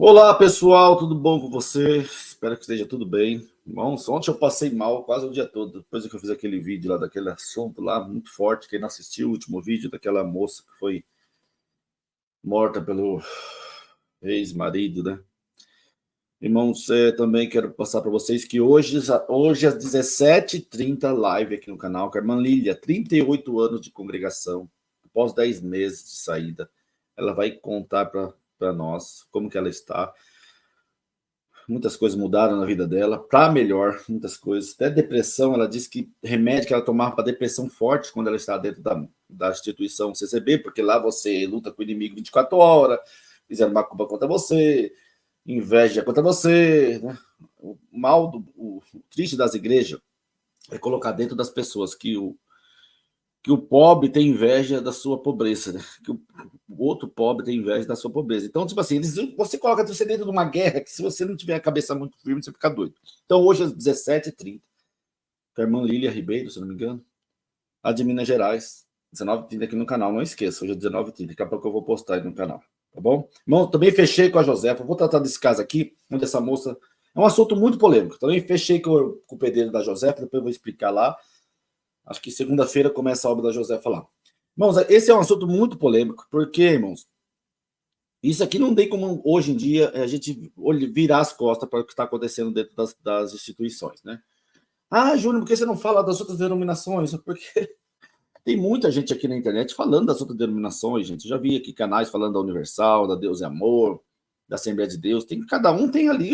Olá pessoal, tudo bom com você? Espero que esteja tudo bem. Irmãos, ontem eu passei mal quase o dia todo, depois que eu fiz aquele vídeo lá, daquele assunto lá, muito forte. Quem não assistiu o último vídeo daquela moça que foi morta pelo ex-marido, né? Irmãos, também quero passar para vocês que hoje às 17h30, live aqui no canal, com a irmã Lília, 38 anos de congregação, após 10 meses de saída. Ela vai contar para nós como que ela está. Muitas coisas mudaram na vida dela, para melhor, muitas coisas. Até depressão, ela disse que remédio que ela tomava para depressão forte quando ela estava dentro da instituição CCB, porque lá você luta com o inimigo 24 horas, fizeram uma culpa contra você, inveja contra você. Né? O mal, o triste das igrejas é colocar dentro das pessoas que o pobre tem inveja da sua pobreza, né? Que o outro pobre tem inveja da sua pobreza. Então, tipo assim, você coloca você dentro de uma guerra que, se você não tiver a cabeça muito firme, você fica doido. Então, hoje, às 17h30, com a irmã Lília Ribeiro, se não me engano, a de Minas Gerais, 19h30 aqui no canal. Não esqueça, hoje é 19h30. Daqui a pouco eu vou postar aí no canal, tá bom? Irmão, também fechei com a Josefa. Vou tratar desse caso aqui, onde essa moça. É um assunto muito polêmico. Também fechei com o pedreiro da Josefa, depois eu vou explicar lá. Acho que segunda-feira começa a obra da Josefa lá. Irmãos, esse é um assunto muito polêmico, porque, irmãos, isso aqui não tem como, hoje em dia, a gente virar as costas para o que está acontecendo dentro das instituições, né? Ah, Júnior, por que você não fala das outras denominações? Porque tem muita gente aqui na internet falando das outras denominações, gente. Eu já vi aqui canais falando da Universal, da Deus e Amor, da Assembleia de Deus. Cada um tem ali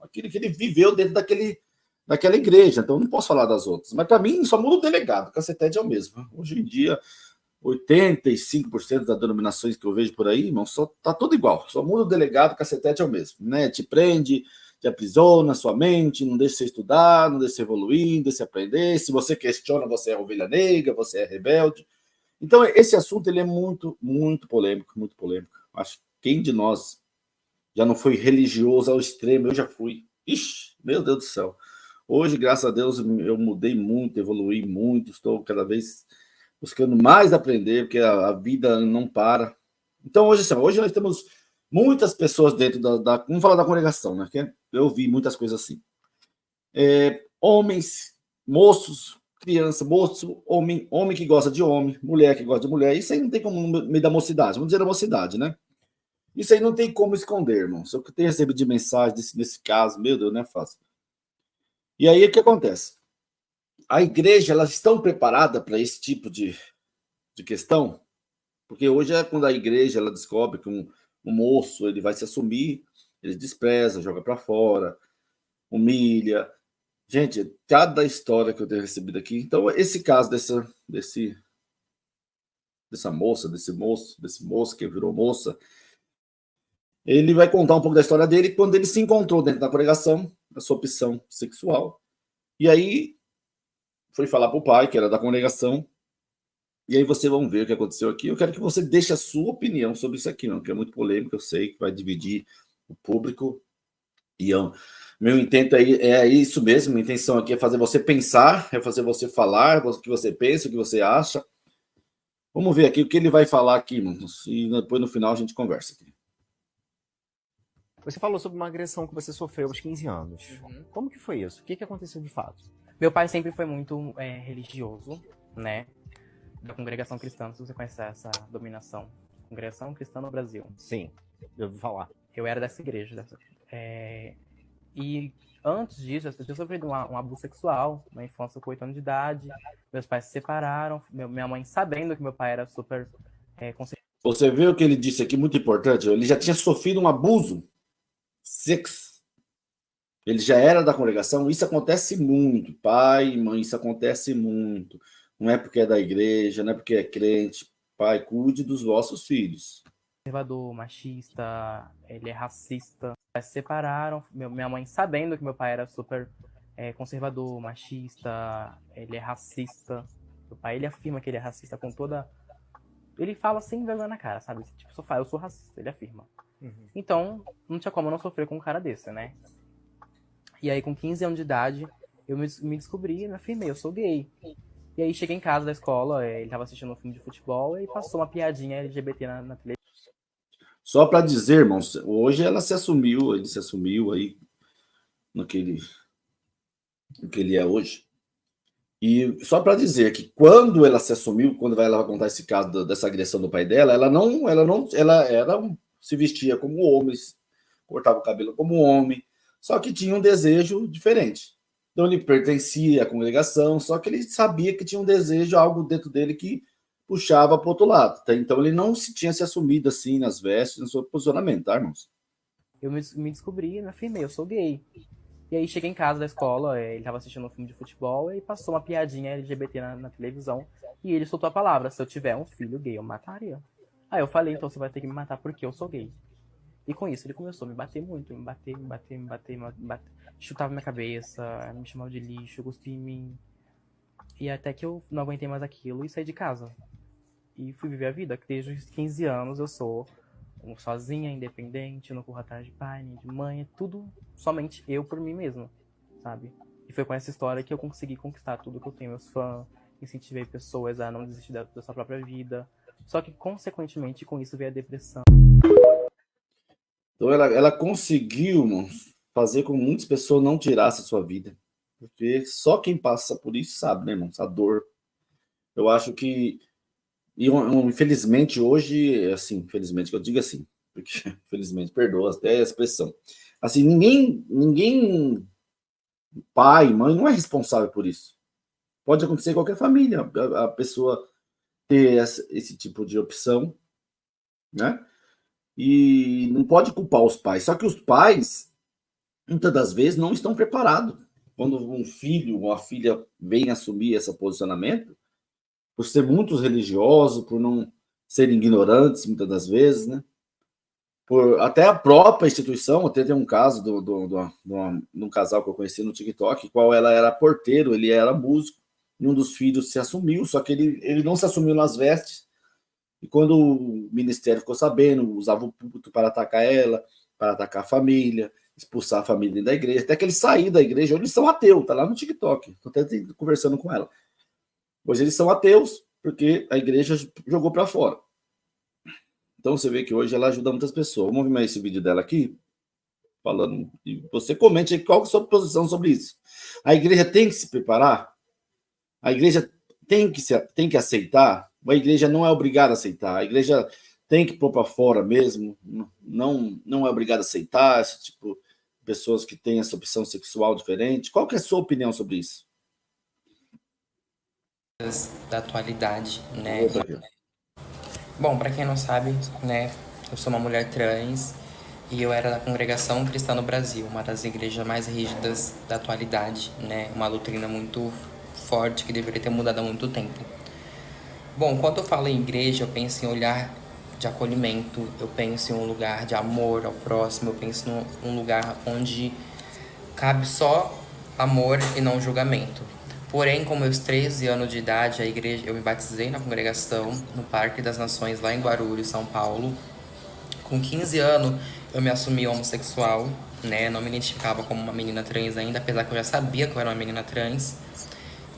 aquele que ele viveu dentro daquela igreja. Então, eu não posso falar das outras. Mas, para mim, só muda o delegado. O cacetete é o mesmo. Hoje em dia, 85% das denominações que eu vejo por aí, irmão, só tá tudo igual. Só muda o delegado, o cacetete é o mesmo, né? Te prende, te aprisiona sua mente, não deixa você estudar, não deixa você evoluir, não deixa você aprender. Se você questiona, você é ovelha negra, você é rebelde. Então, esse assunto ele é muito, muito polêmico, muito polêmico. Acho que quem de nós já não foi religioso ao extremo? Eu já fui. Ixi, meu Deus do céu. Hoje, graças a Deus, eu mudei muito, evoluí muito, estou cada vez buscando mais aprender, porque a vida não para. Então, hoje nós temos muitas pessoas dentro vamos falar da congregação, né? Que eu vi muitas coisas assim. Homens, moços, criança, moço, homem que gosta de homem, mulher que gosta de mulher. Isso aí não tem como no meio da mocidade, vamos dizer da mocidade, né? Isso aí não tem como esconder, irmão. Se eu tenho recebido de mensagem nesse caso, meu Deus, não é fácil. E aí, o que acontece? A igreja, elas estão preparadas para esse tipo de questão? Porque hoje é quando a igreja ela descobre que um moço ele vai se assumir, ele despreza, joga para fora, humilha. Gente, cada história que eu tenho recebido aqui. Então, esse caso dessa moça, desse moço que virou moça, ele vai contar um pouco da história dele quando ele se encontrou dentro da congregação, a sua opção sexual. E aí foi falar para o pai, que era da congregação, e aí vocês vão ver o que aconteceu aqui. Eu quero que você deixe a sua opinião sobre isso aqui, não, que é muito polêmico, eu sei que vai dividir o público. E meu intento é isso mesmo, minha intenção aqui é fazer você pensar, é fazer você falar o que você pensa, o que você acha. Vamos ver aqui o que ele vai falar aqui, mano, e depois no final a gente conversa aqui. Você falou sobre uma agressão que você sofreu aos 15 anos. Uhum. Como que foi isso? O que aconteceu de fato? Meu pai sempre foi muito religioso, né? Da congregação cristã, se você conhece essa dominação. Congregação Cristã no Brasil. Sim, eu ouvi falar. Eu era dessa igreja. E antes disso, eu tinha sofrido um abuso sexual na infância com 8 anos de idade. Meus pais se separaram. Minha mãe, sabendo que meu pai era super Você vê o que ele disse aqui, muito importante. Ele já tinha sofrido um abuso sexual. Ele já era da congregação. Isso acontece muito, pai, mãe, isso acontece muito. Não é porque é da igreja, não é porque é crente. Pai, cuide dos vossos filhos. conservador, machista, ele é racista. Eles se separaram. Minha mãe, sabendo que meu pai era super conservador, machista, ele é racista. Meu pai, ele afirma que ele é racista com toda... Ele fala sem vergonha na cara, sabe? Tipo, eu sou racista, ele afirma. Então, não tinha como eu não sofrer com um cara desse, né? E aí, com 15 anos de idade, eu me descobri e me afirmei, eu sou gay. E aí, cheguei em casa da escola, ele tava assistindo um filme de futebol e passou uma piadinha LGBT na televisão. Só para dizer, irmãos, hoje ele se assumiu aí no que ele é hoje. E só para dizer que quando ela se assumiu, quando ela vai contar esse caso dessa agressão do pai dela, se vestia como homem, cortava o cabelo como homem, só que tinha um desejo diferente. Então ele pertencia à congregação, só que ele sabia que tinha um desejo, algo dentro dele que puxava para o outro lado. Tá? Então ele não tinha se assumido assim nas vestes, no seu posicionamento, tá, irmãos? Eu me descobri e me afirmei, eu sou gay. E aí cheguei em casa da escola, ele tava assistindo um filme de futebol e passou uma piadinha LGBT na televisão. E ele soltou a palavra, se eu tiver um filho gay, eu mataria. Aí eu falei, então você vai ter que me matar porque eu sou gay. E com isso ele começou a me bater muito, me bater. Chutava minha cabeça, me chamava de lixo, cuspia em mim. E até que eu não aguentei mais aquilo e saí de casa. E fui viver a vida, desde os 15 anos eu sou sozinha, independente, eu não corro atrás de pai, nem de mãe, é tudo somente eu por mim mesmo, sabe? E foi com essa história que eu consegui conquistar tudo que eu tenho, meus fãs, incentivei pessoas a não desistir da sua própria vida. Só que, consequentemente, com isso veio a depressão. Então ela conseguiu, irmãos, fazer com que muitas pessoas não tirassem a sua vida. Porque só quem passa por isso sabe, né, irmãos? A dor. Eu acho que infelizmente hoje, assim, infelizmente que eu digo assim, porque infelizmente, perdoa até a expressão. Assim, ninguém, pai, mãe, não é responsável por isso. Pode acontecer em qualquer família, a pessoa ter esse tipo de opção, né? E não pode culpar os pais. Só que os pais, muitas das vezes, não estão preparados. Quando um filho ou uma filha vem assumir esse posicionamento, por ser muito religiosos, por não serem ignorantes, muitas das vezes, né? Por até a própria instituição, até tem um caso de um casal que eu conheci no TikTok, qual ela era porteiro, ele era músico, e um dos filhos se assumiu, só que ele não se assumiu nas vestes, e quando o ministério ficou sabendo, usava o púlpito para atacar ela, para atacar a família, expulsar a família da igreja, até que eles saíram da igreja, hoje eles são ateus, tá lá no TikTok, estou até conversando com ela. Hoje eles são ateus, porque a igreja jogou para fora. Então você vê que hoje ela ajuda muitas pessoas. Vamos ver esse vídeo dela aqui, falando. E você comente aí qual é a sua posição sobre isso. A igreja tem que se preparar? A igreja tem que aceitar? A igreja não é obrigada a aceitar. A igreja tem que pôr para fora mesmo. Não é obrigada a aceitar esse tipo de pessoas que têm essa opção sexual diferente. Qual que é a sua opinião sobre isso? Da atualidade, né? Outra aqui. Bom, pra quem não sabe, né, eu sou uma mulher trans e eu era da Congregação Cristã no Brasil, uma das igrejas mais rígidas da atualidade, né? Uma doutrina muito forte que deveria ter mudado há muito tempo. Bom, quando eu falo em igreja, eu penso em olhar de acolhimento, eu penso em um lugar de amor ao próximo, eu penso num lugar onde cabe só amor e não julgamento. Porém, com meus 13 anos de idade, eu me batizei na congregação, no Parque das Nações, lá em Guarulhos, São Paulo. Com 15 anos, eu me assumi homossexual, né? Não me identificava como uma menina trans ainda, apesar que eu já sabia que eu era uma menina trans.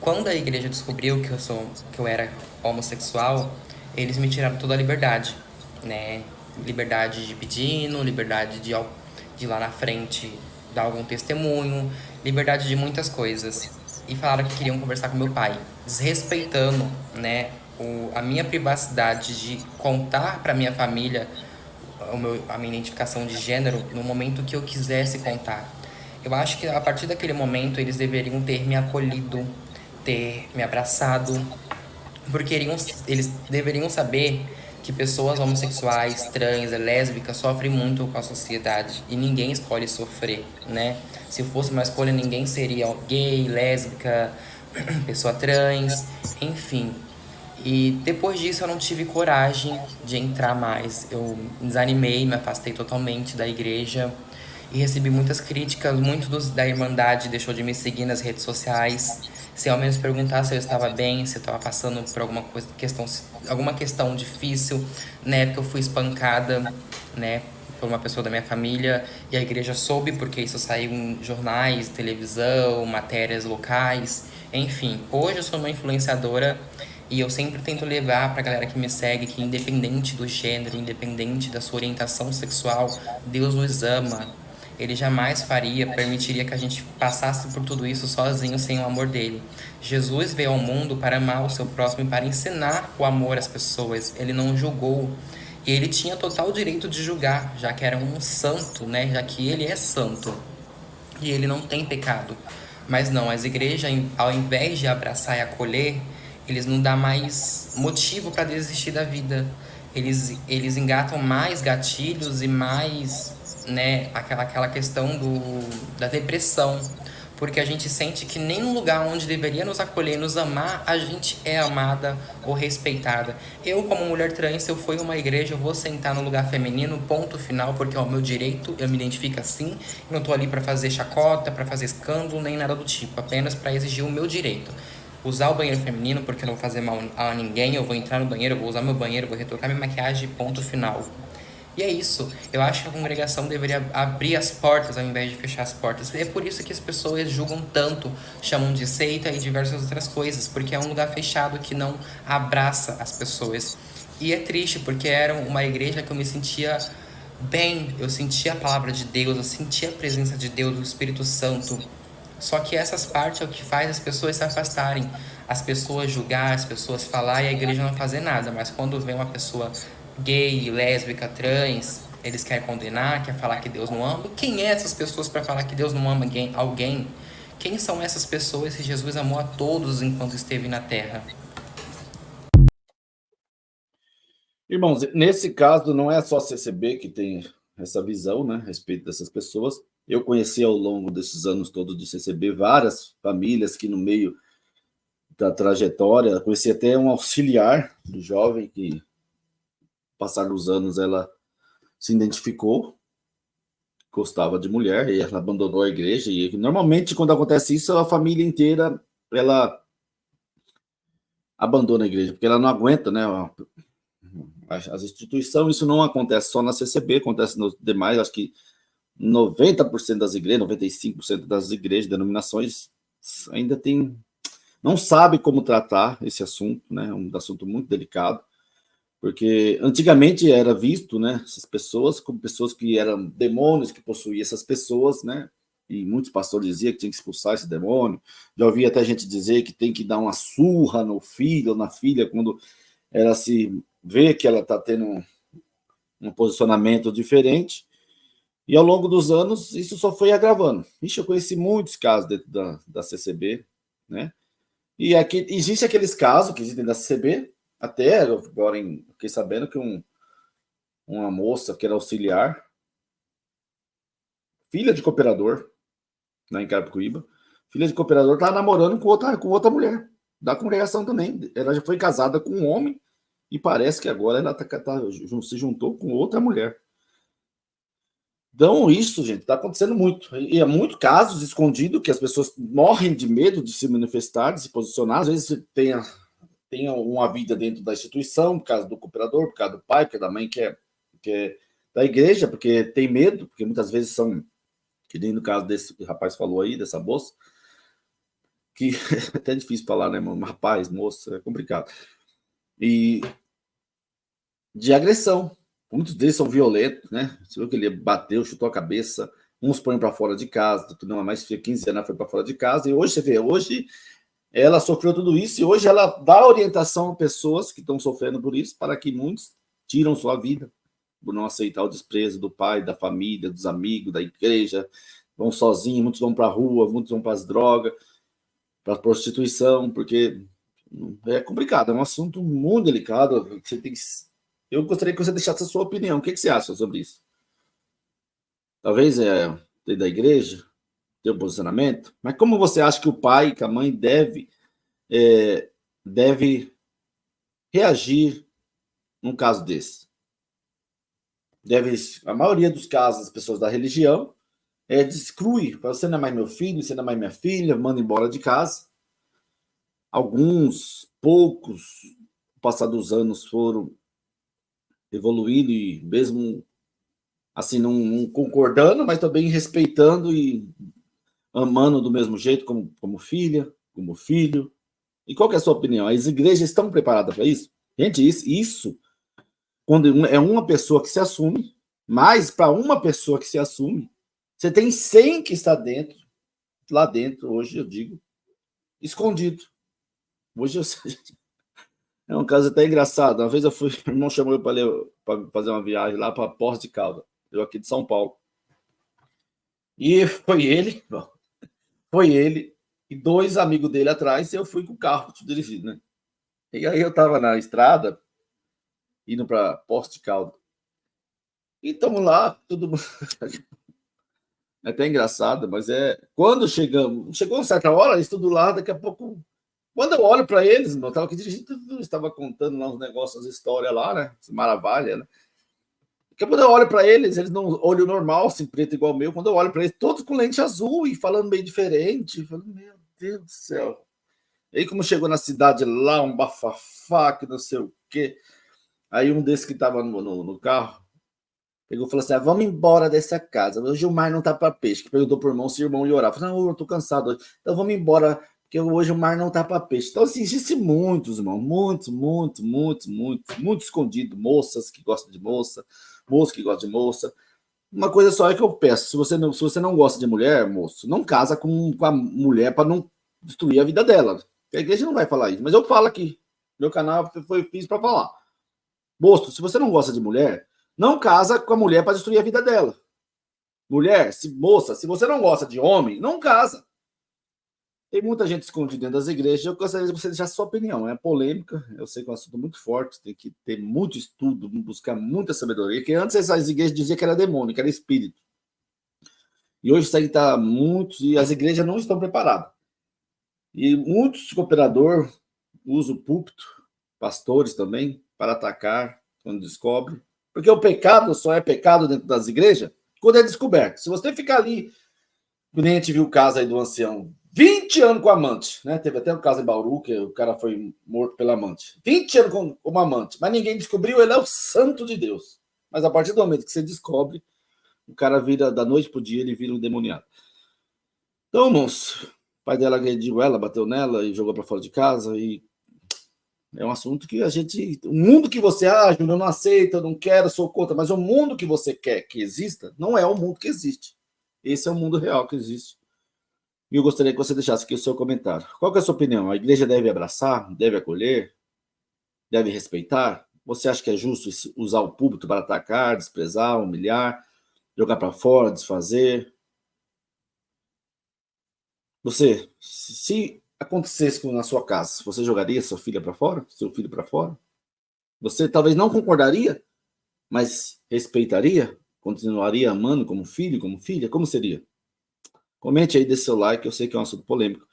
Quando a igreja descobriu que eu era homossexual, eles me tiraram toda a liberdade, né? Liberdade de pedindo, liberdade de ir lá na frente dar algum testemunho, liberdade de muitas coisas. E falaram que queriam conversar com meu pai, desrespeitando, né, a minha privacidade de contar para minha família a minha identificação de gênero no momento que eu quisesse contar. Eu acho que a partir daquele momento eles deveriam ter me acolhido, ter me abraçado, porque eles deveriam saber que pessoas homossexuais, trans, lésbicas sofrem muito com a sociedade e ninguém escolhe sofrer, né? Se fosse uma escolha, ninguém seria gay, lésbica, pessoa trans, enfim. E depois disso eu não tive coragem de entrar mais. Eu desanimei, me afastei totalmente da igreja e recebi muitas críticas. Da Irmandade deixou de me seguir nas redes sociais, sem ao menos perguntar se eu estava bem, se eu estava passando por alguma questão difícil. Na época eu fui espancada, né, por uma pessoa da minha família, e a igreja soube porque isso saiu em jornais, televisão, matérias locais, enfim. Hoje eu sou uma influenciadora E eu sempre tento levar pra galera que me segue que independente do gênero, independente da sua orientação sexual, Deus nos ama. Ele jamais permitiria que a gente passasse por tudo isso sozinho, sem o amor dele. Jesus veio ao mundo para amar o seu próximo e para ensinar o amor às pessoas. Ele não julgou. E ele tinha total direito de julgar, já que era um santo, né? Já que ele é santo. E ele não tem pecado. Mas não, as igrejas, ao invés de abraçar e acolher, eles não dão mais motivo para desistir da vida. Eles engatam mais gatilhos e mais, né, aquela questão da depressão. Porque a gente sente que nem no lugar onde deveria nos acolher, nos amar, a gente é amada ou respeitada. Eu, como mulher trans, se eu for em uma igreja, eu vou sentar no lugar feminino, ponto final, porque é o meu direito, eu me identifico assim. Eu não tô ali para fazer chacota, para fazer escândalo, nem nada do tipo, apenas para exigir o meu direito. Usar o banheiro feminino, porque eu não vou fazer mal a ninguém, eu vou entrar no banheiro, eu vou usar meu banheiro, eu vou retocar minha maquiagem, ponto final. E é isso. Eu acho que a congregação deveria abrir as portas ao invés de fechar as portas. É por isso que as pessoas julgam tanto, chamam de seita e diversas outras coisas, porque é um lugar fechado que não abraça as pessoas. E é triste, porque era uma igreja que eu me sentia bem, eu sentia a palavra de Deus, eu sentia a presença de Deus, do Espírito Santo. Só que essas partes é o que faz as pessoas se afastarem, as pessoas julgar, as pessoas falar e a igreja não fazer nada. Mas quando vem uma pessoa gay, lésbica, trans, eles querem condenar, querem falar que Deus não ama. E quem é essas pessoas para falar que Deus não ama alguém? Quem são essas pessoas se Jesus amou a todos enquanto esteve na terra? Irmãos, nesse caso, não é só a CCB que tem essa visão, né, a respeito dessas pessoas. Eu conheci ao longo desses anos todos de CCB várias famílias que, no meio da trajetória, conheci até um auxiliar do jovem que, passar dos anos, ela se identificou, gostava de mulher, e ela abandonou a igreja. E normalmente, quando acontece isso, a família inteira ela abandona a igreja, porque ela não aguenta, né? As instituições, isso não acontece só na CCB, acontece nos demais, acho que 90% das igrejas, 95% das igrejas, denominações, ainda tem, não sabe como tratar esse assunto, né? É um assunto muito delicado, porque antigamente era visto, né, essas pessoas como pessoas que eram demônios que possuíam essas pessoas, né? E muitos pastores diziam que tinha que expulsar esse demônio. Já ouvi até gente dizer que tem que dar uma surra no filho ou na filha quando ela se vê que ela está tendo um posicionamento diferente. E ao longo dos anos, isso só foi agravando. Ixi, eu conheci muitos casos dentro da CCB, né? E aqui, existe aqueles casos que existem da CCB, até agora fiquei sabendo que uma moça que era auxiliar, filha de cooperador, lá em Carapicuíba, filha de cooperador, estava namorando com outra mulher, da congregação também. Ela já foi casada com um homem e parece que agora ela se juntou com outra mulher. Então, isso, gente, está acontecendo muito. E há muitos casos escondidos que as pessoas morrem de medo de se manifestar, de se posicionar. Às vezes tem uma vida dentro da instituição, por causa do cooperador, por causa do pai, por causa da mãe que é da igreja, porque tem medo, porque muitas vezes são, que nem no caso desse que o rapaz falou aí, dessa moça, que é até difícil falar, né, rapaz, moça, é complicado. E de agressão. Muitos deles são violentos, né? Você viu que ele bateu, chutou a cabeça, uns põem para fora de casa, não é mais 15 anos, foi para fora de casa, e hoje você vê, hoje ela sofreu tudo isso, e hoje ela dá orientação a pessoas que estão sofrendo por isso, para que muitos tiram sua vida, por não aceitar o desprezo do pai, da família, dos amigos, da igreja, vão sozinhos, muitos vão para a rua, muitos vão para as drogas, para a prostituição, porque é complicado, é um assunto muito delicado, você tem que... Eu gostaria que você deixasse a sua opinião. O que você acha sobre isso? Talvez da igreja, ter um posicionamento, mas como você acha que o pai, que a mãe deve reagir num caso desse? A maioria dos casos, as pessoas da religião exclui. Você não é mais meu filho, você não é mais minha filha, manda embora de casa. Alguns, poucos, no passar dos anos, foram evoluindo e mesmo assim não concordando, mas também respeitando e amando do mesmo jeito como filha, como filho, E qual que é a sua opinião? As igrejas estão preparadas para isso? Gente, isso quando é uma pessoa que se assume, mas para uma pessoa que se assume, você tem 100 que está lá dentro, hoje eu digo, escondido. Hoje eu sei. É um caso até engraçado. Uma vez meu irmão chamou eu para fazer uma viagem lá para Poços de Caldas, eu aqui de São Paulo. E foi ele e 2 amigos dele atrás, e eu fui com o carro dirigindo, né? E aí eu estava na estrada, indo para Poços de Caldas. E estamos lá, tudo é até engraçado, mas quando chegou uma certa hora, isso tudo lá, daqui a pouco, quando eu olho para eles, eu estava aqui dirigindo, estava contando lá uns negócios, as histórias lá, né? Maravilha, né? Porque quando eu olho para eles não olho normal, assim, preto igual o meu. Quando eu olho para eles, todos com lente azul e falando meio diferente, falando, meu Deus do céu. E aí, como chegou na cidade lá, um bafafá, que não sei o quê. Aí um desses que estava no carro pegou e falou assim: vamos embora dessa casa. Hoje o mar não tá para peixe. Que perguntou pro irmão se o irmão ia orar. Falei: não, eu tô cansado hoje. Então vamos embora, porque hoje o mar não tá para peixe. Então, assim, existe muitos, irmão. Muito escondido. Moças que gostam de moça que gosta de moça. Uma coisa só é que eu peço: se você não gosta de mulher, moço, não casa com a mulher para não destruir a vida dela. A igreja não vai falar isso, mas eu falo aqui. Meu canal fiz para falar. Moço, se você não gosta de mulher, não casa com a mulher para destruir a vida dela. Mulher, moça, se você não gosta de homem, não casa. Tem muita gente escondida dentro das igrejas. Eu gostaria de você deixar sua opinião. É polêmica, eu sei que é um assunto muito forte, tem que ter muito estudo, buscar muita sabedoria. Que antes essas igrejas diziam que era demônio, que era espírito. E hoje isso aí está muito. E as igrejas não estão preparadas. E muitos cooperadores usam o púlpito, pastores também, para atacar quando descobre. Porque o pecado só é pecado dentro das igrejas quando é descoberto. Se você ficar ali, nem a gente viu o caso aí do ancião, 20 anos com amante, né? Teve até um caso em Bauru, que o cara foi morto pela amante. 20 anos com amante, mas ninguém descobriu, ele é o santo de Deus. Mas a partir do momento que você descobre, o cara vira, da noite pro dia, ele vira um demoniado. Então, moço, o pai dela agrediu ela, bateu nela e jogou para fora de casa, e é um assunto que o mundo que você acha, eu não aceito, eu não quero, sou contra, mas o mundo que você quer que exista, não é o mundo que existe. Esse é o mundo real que existe. E eu gostaria que você deixasse aqui o seu comentário. Qual que é a sua opinião? A igreja deve abraçar, deve acolher, deve respeitar? Você acha que é justo usar o púlpito para atacar, desprezar, humilhar, jogar para fora, desfazer? Você, se acontecesse na sua casa, você jogaria sua filha para fora? Seu filho para fora? Você talvez não concordaria, mas respeitaria? Continuaria amando como filho, como filha? Como seria? Comente aí, dê seu like, eu sei que é um assunto polêmico.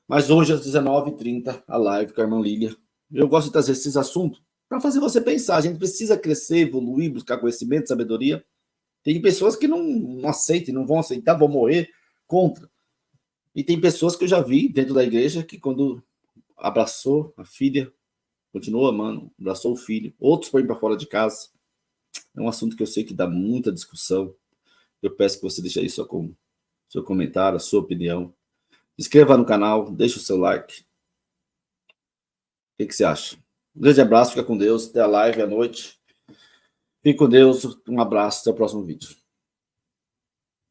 Mas hoje, às 19h30, a live com a irmã Lília. Eu gosto de trazer esses assuntos para fazer você pensar. A gente precisa crescer, evoluir, buscar conhecimento, sabedoria. Tem pessoas que não aceitam, não vão aceitar, vão morrer contra. E tem pessoas que eu já vi dentro da igreja que quando abraçou a filha, continuou amando, abraçou o filho. Outros põem para fora de casa. É um assunto que eu sei que dá muita discussão. Eu peço que você deixe aí seu comentário, a sua opinião. Se inscreva no canal, deixe o seu like. O que você acha? Um grande abraço, fica com Deus. Até a live à noite. Fique com Deus. Um abraço, até o próximo vídeo.